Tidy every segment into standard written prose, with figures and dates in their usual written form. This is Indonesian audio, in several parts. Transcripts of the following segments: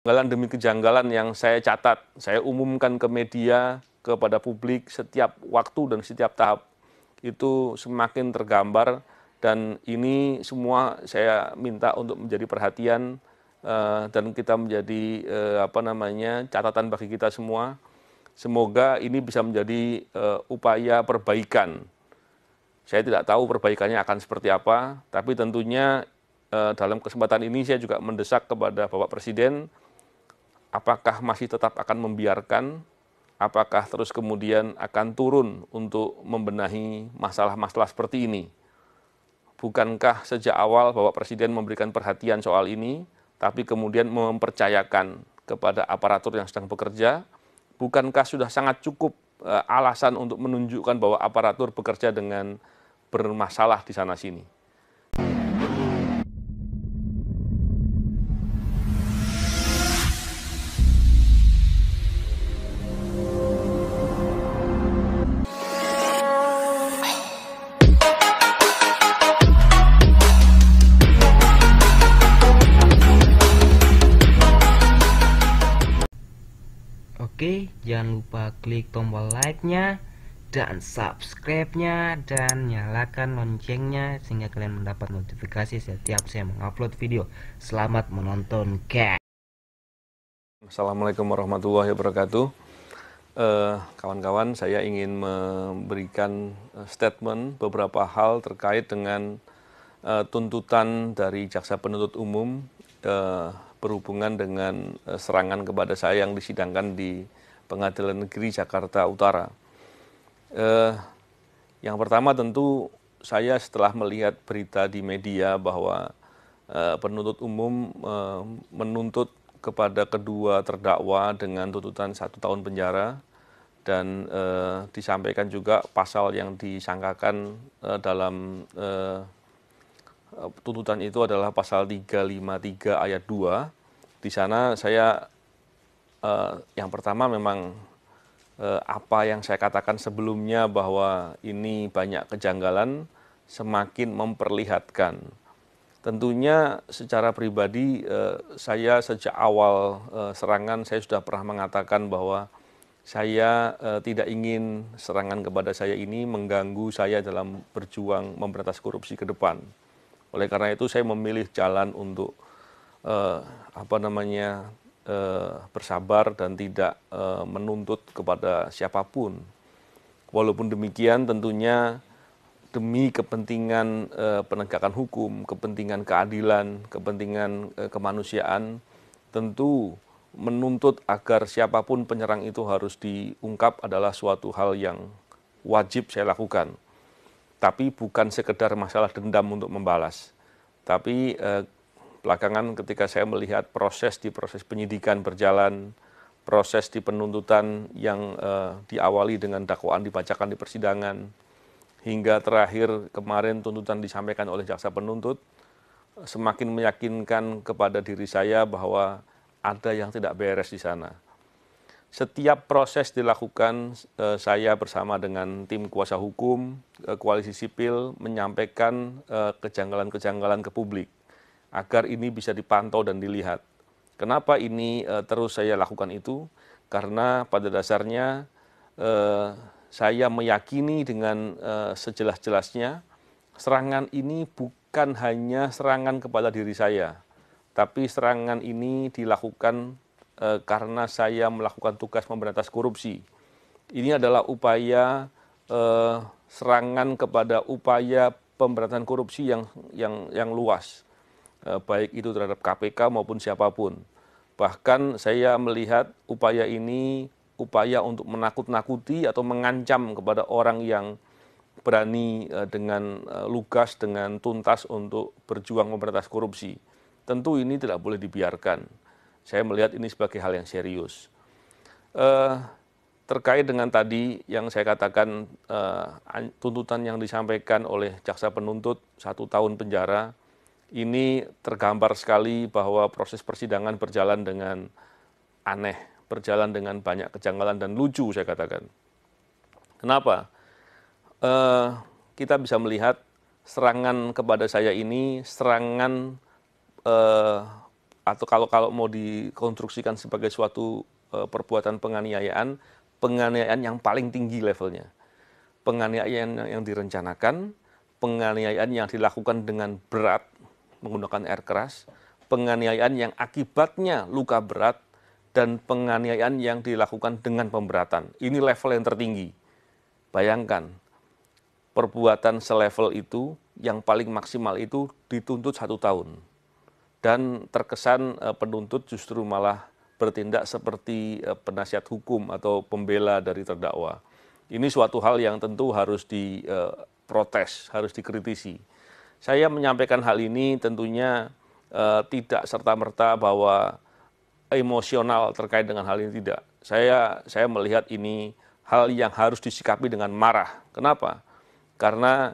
kejanggalan demi kejanggalan yang saya catat, saya umumkan ke media, kepada publik setiap waktu dan setiap tahap itu semakin tergambar, dan ini semua saya minta untuk menjadi perhatian dan kita menjadi catatan bagi kita semua. Semoga ini bisa menjadi upaya perbaikan. Saya tidak tahu perbaikannya akan seperti apa, tapi tentunya dalam kesempatan ini saya juga mendesak kepada Bapak Presiden, apakah masih tetap akan membiarkan, apakah terus kemudian akan turun untuk membenahi masalah-masalah seperti ini. Bukankah sejak awal Bapak Presiden memberikan perhatian soal ini, tapi kemudian mempercayakan kepada aparatur yang sedang bekerja? Bukankah sudah sangat cukup alasan untuk menunjukkan bahwa aparatur bekerja dengan bermasalah di sana-sini? Oke, jangan lupa klik tombol like-nya dan subscribe-nya dan nyalakan loncengnya sehingga kalian mendapat notifikasi setiap saya mengupload video. Selamat menonton, guys. Assalamualaikum warahmatullahi wabarakatuh. Kawan-kawan, saya ingin memberikan statement beberapa hal terkait dengan tuntutan dari Jaksa Penuntut Umum berhubungan dengan serangan kepada saya yang disidangkan di Pengadilan Negeri Jakarta Utara. Yang pertama tentu saya setelah melihat berita di media bahwa penuntut umum menuntut kepada kedua terdakwa dengan tuntutan 1 tahun penjara, dan disampaikan juga pasal yang disangkakan dalam tuntutan itu adalah pasal 353 ayat 2. Di sana saya yang pertama memang apa yang saya katakan sebelumnya bahwa ini banyak kejanggalan semakin memperlihatkan. Tentunya secara pribadi saya sejak awal serangan saya sudah pernah mengatakan bahwa saya tidak ingin serangan kepada saya ini mengganggu saya dalam berjuang memberantas korupsi ke depan. Oleh karena itu saya memilih jalan untuk bersabar dan tidak menuntut kepada siapapun. Walaupun demikian tentunya demi kepentingan penegakan hukum, kepentingan keadilan, kepentingan kemanusiaan, tentu menuntut agar siapapun penyerang itu harus diungkap adalah suatu hal yang wajib saya lakukan. Tapi bukan sekedar masalah dendam untuk membalas. Tapi belakangan ketika saya melihat proses penyidikan berjalan, proses di penuntutan yang diawali dengan dakwaan dibacakan di persidangan, hingga terakhir kemarin tuntutan disampaikan oleh jaksa penuntut, semakin meyakinkan kepada diri saya bahwa ada yang tidak beres di sana. Setiap proses dilakukan, saya bersama dengan tim kuasa hukum, koalisi sipil menyampaikan kejanggalan-kejanggalan ke publik agar ini bisa dipantau dan dilihat. Kenapa ini terus saya lakukan itu? Karena pada dasarnya saya meyakini dengan sejelas-jelasnya serangan ini bukan hanya serangan kepada diri saya, tapi serangan ini dilakukan karena saya melakukan tugas memberantas korupsi. Ini adalah upaya serangan kepada upaya pemberantasan korupsi yang luas, baik itu terhadap KPK maupun siapapun. Bahkan saya melihat upaya ini upaya untuk menakut-nakuti atau mengancam kepada orang yang berani dengan lugas, dengan tuntas untuk berjuang memberantas korupsi. Tentu ini tidak boleh dibiarkan. Saya melihat ini sebagai hal yang serius. Terkait dengan tadi yang saya katakan tuntutan yang disampaikan oleh jaksa penuntut 1 tahun penjara, ini tergambar sekali bahwa proses persidangan berjalan dengan aneh, berjalan dengan banyak kejanggalan dan lucu saya katakan. Kenapa? Kita bisa melihat serangan kepada saya ini serangan atau kalau mau dikonstruksikan sebagai suatu perbuatan penganiayaan yang paling tinggi levelnya. Penganiayaan yang direncanakan, penganiayaan yang dilakukan dengan berat menggunakan air keras, penganiayaan yang akibatnya luka berat, dan penganiayaan yang dilakukan dengan pemberatan. Ini level yang tertinggi. Bayangkan, perbuatan selevel itu yang paling maksimal itu dituntut 1 tahun. Dan terkesan penuntut justru malah bertindak seperti penasihat hukum atau pembela dari terdakwa. Ini suatu hal yang tentu harus diprotes, harus dikritisi. Saya menyampaikan hal ini tentunya tidak serta-merta bahwa emosional terkait dengan hal ini, tidak. Saya melihat ini hal yang harus disikapi dengan marah. Kenapa? Karena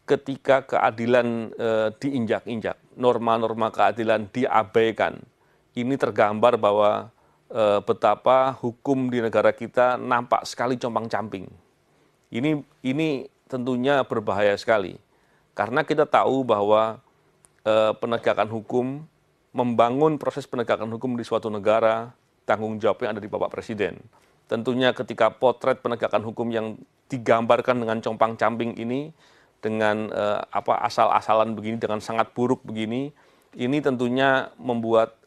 ketika keadilan diinjak-injak, norma-norma keadilan diabaikan, ini tergambar bahwa betapa hukum di negara kita nampak sekali compang-camping. Ini tentunya berbahaya sekali, karena kita tahu bahwa penegakan hukum, membangun proses penegakan hukum di suatu negara, tanggung jawabnya ada di Bapak Presiden. Tentunya ketika potret penegakan hukum yang digambarkan dengan compang-camping ini, dengan asal-asalan begini, dengan sangat buruk begini, ini tentunya membuat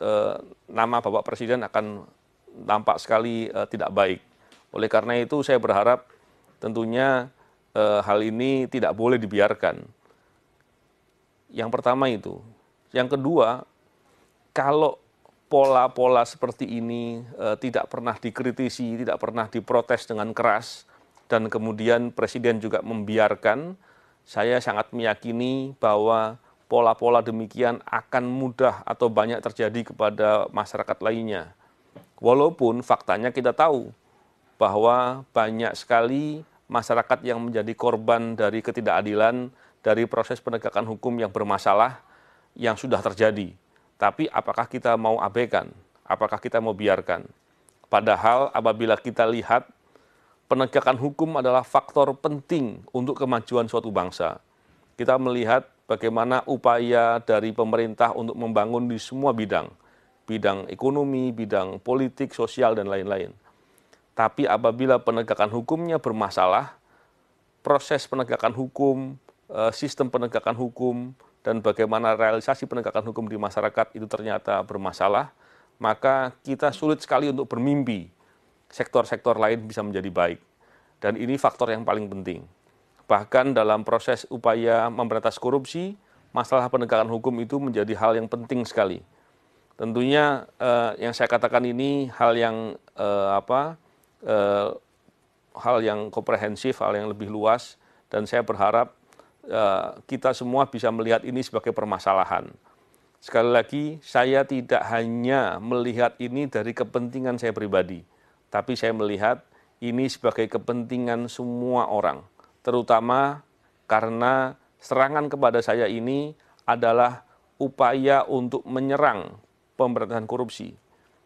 nama Bapak Presiden akan nampak sekali tidak baik. Oleh karena itu saya berharap tentunya hal ini tidak boleh dibiarkan. Yang pertama itu. Yang kedua, kalau pola-pola seperti ini tidak pernah dikritisi, tidak pernah diprotes dengan keras, dan kemudian Presiden juga membiarkan, saya sangat meyakini bahwa pola-pola demikian akan mudah atau banyak terjadi kepada masyarakat lainnya. Walaupun faktanya kita tahu bahwa banyak sekali masyarakat yang menjadi korban dari ketidakadilan, dari proses penegakan hukum yang bermasalah, yang sudah terjadi. Tapi apakah kita mau abaikan? Apakah kita mau biarkan? Padahal apabila kita lihat, penegakan hukum adalah faktor penting untuk kemajuan suatu bangsa. Kita melihat bagaimana upaya dari pemerintah untuk membangun di semua bidang. Bidang ekonomi, bidang politik, sosial, dan lain-lain. Tapi apabila penegakan hukumnya bermasalah, proses penegakan hukum, sistem penegakan hukum, dan bagaimana realisasi penegakan hukum di masyarakat itu ternyata bermasalah, maka kita sulit sekali untuk bermimpi sektor-sektor lain bisa menjadi baik. Dan ini faktor yang paling penting. Bahkan dalam proses upaya memberantas korupsi, masalah penegakan hukum itu menjadi hal yang penting sekali. Tentunya yang saya katakan ini hal yang hal yang komprehensif, hal yang lebih luas, dan saya berharap kita semua bisa melihat ini sebagai permasalahan. Sekali lagi, saya tidak hanya melihat ini dari kepentingan saya pribadi, tapi saya melihat ini sebagai kepentingan semua orang, terutama karena serangan kepada saya ini adalah upaya untuk menyerang pemberantasan korupsi.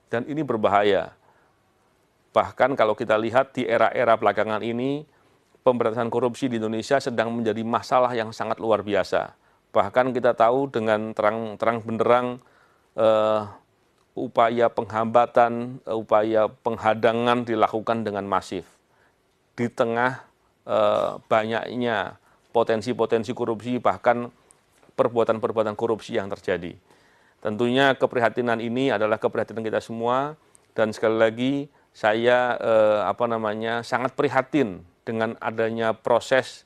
Dan ini berbahaya. Bahkan kalau kita lihat di era-era belakangan ini, pemberantasan korupsi di Indonesia sedang menjadi masalah yang sangat luar biasa. Bahkan kita tahu dengan terang benderang upaya penghambatan, upaya penghadangan dilakukan dengan masif. Di tengah banyaknya potensi-potensi korupsi, bahkan perbuatan-perbuatan korupsi yang terjadi. Tentunya keprihatinan ini adalah keprihatinan kita semua, dan sekali lagi saya sangat prihatin dengan adanya proses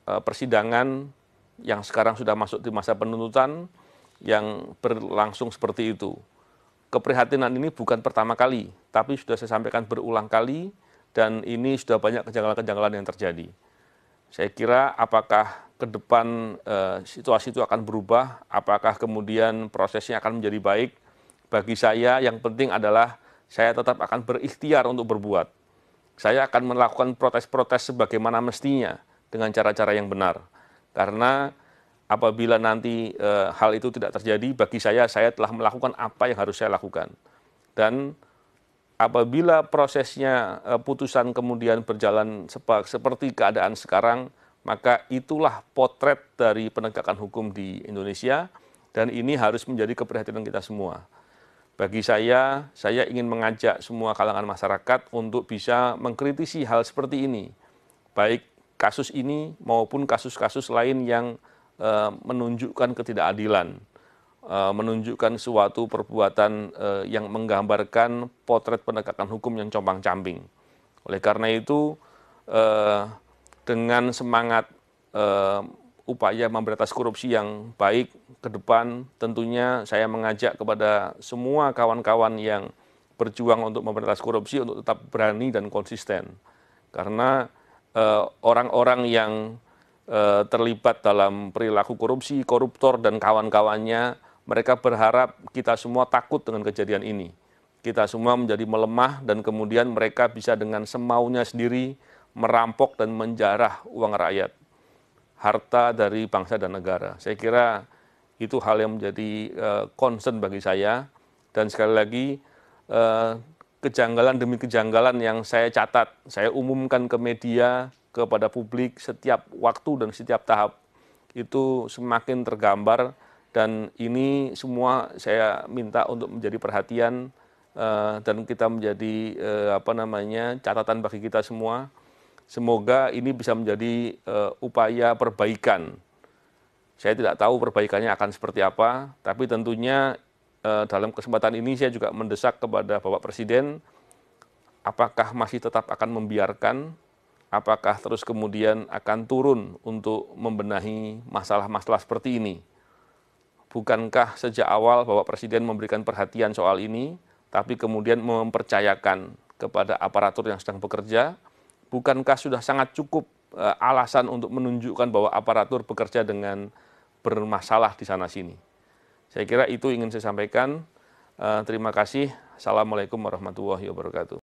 persidangan yang sekarang sudah masuk di masa penuntutan yang berlangsung seperti itu. Keprihatinan ini bukan pertama kali, tapi sudah saya sampaikan berulang kali, dan ini sudah banyak kejanggalan-kejanggalan yang terjadi. Saya kira apakah ke depan situasi itu akan berubah, apakah kemudian prosesnya akan menjadi baik, bagi saya yang penting adalah saya tetap akan berikhtiar untuk berbuat. Saya akan melakukan protes-protes sebagaimana mestinya, dengan cara-cara yang benar. Karena apabila nanti hal itu tidak terjadi, bagi saya telah melakukan apa yang harus saya lakukan. Dan apabila prosesnya putusan kemudian berjalan seperti keadaan sekarang, maka itulah potret dari penegakan hukum di Indonesia, dan ini harus menjadi keprihatinan kita semua. Bagi saya ingin mengajak semua kalangan masyarakat untuk bisa mengkritisi hal seperti ini, baik kasus ini maupun kasus-kasus lain yang menunjukkan ketidakadilan, menunjukkan suatu perbuatan yang menggambarkan potret penegakan hukum yang compang-camping. Oleh karena itu, dengan semangat upaya memberantas korupsi yang baik ke depan, tentunya saya mengajak kepada semua kawan-kawan yang berjuang untuk memberantas korupsi untuk tetap berani dan konsisten. Karena orang-orang yang terlibat dalam perilaku korupsi, koruptor dan kawan-kawannya, mereka berharap kita semua takut dengan kejadian ini. Kita semua menjadi melemah dan kemudian mereka bisa dengan semaunya sendiri merampok dan menjarah uang rakyat, harta dari bangsa dan negara. Saya kira itu hal yang menjadi concern bagi saya, dan sekali lagi kejanggalan demi kejanggalan yang saya catat, saya umumkan ke media, kepada publik setiap waktu dan setiap tahap, itu semakin tergambar, dan ini semua saya minta untuk menjadi perhatian dan kita menjadi catatan bagi kita semua. Semoga ini bisa menjadi upaya perbaikan. Saya tidak tahu perbaikannya akan seperti apa, tapi tentunya dalam kesempatan ini saya juga mendesak kepada Bapak Presiden, apakah masih tetap akan membiarkan, apakah terus kemudian akan turun untuk membenahi masalah-masalah seperti ini. Bukankah sejak awal Bapak Presiden memberikan perhatian soal ini, tapi kemudian mempercayakan kepada aparatur yang sedang bekerja? Bukankah sudah sangat cukup alasan untuk menunjukkan bahwa aparatur bekerja dengan bermasalah di sana-sini? Saya kira itu ingin saya sampaikan. Terima kasih. Assalamualaikum warahmatullahi wabarakatuh.